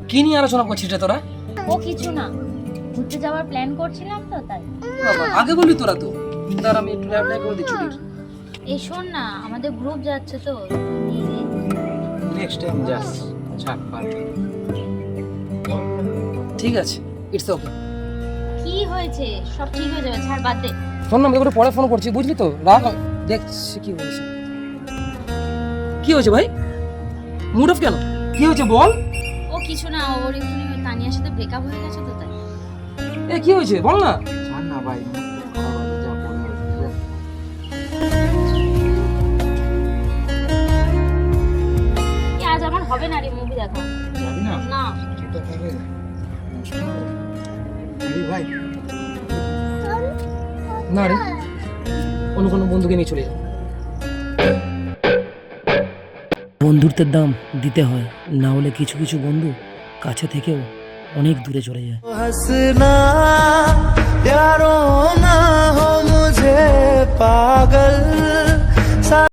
কি নিয়ে আলোচনা করছিস রে তোরা? ও কিছু না, ঘুরতে যাওয়ার প্ল্যান করছিলাম তো তাই। বাবা, আগে বলি তোরা তো। তার আমি একটু অ্যাপ্লাই করে দিচ্ছি। এই শোন না, আমাদের গ্রুপ যাচ্ছে তো, নেক্সট টাইম যাস, ছাড় পারবে। ঠিক আছে, ইটস ওকে। কি হয়েছে? সব ঠিক হয়ে যাবে, ছাড়, বাদ দে। শোন না, আমি তোকে পরে ফোন করছি, বুঝলি তো? রাখ, দেখছি কি হয়েছে। কি হয়েছে ভাই? মুড অফ কেন? কি হয়েছে বল? ও কিছু না, ওর একটু তানিয়ার সাথে ব্রেকআপ হয়ে গেছে তো তাই। এ কি হয়েছে বল না। ছাড় না ভাই, যা পড়ে আজ আমার হবে না রে মুভি দেখা। যাবি না? না ভাই না রে, অন্য কোনো বন্ধুকে নিয়ে চলে যা। বন্ধুত্বের দাম দিতে হয়, না হলে কিছু কিছু বন্ধু কাছে থেকেও অনেক দূরে চলে যায়। हंसना यारो ना हो मुझे पागल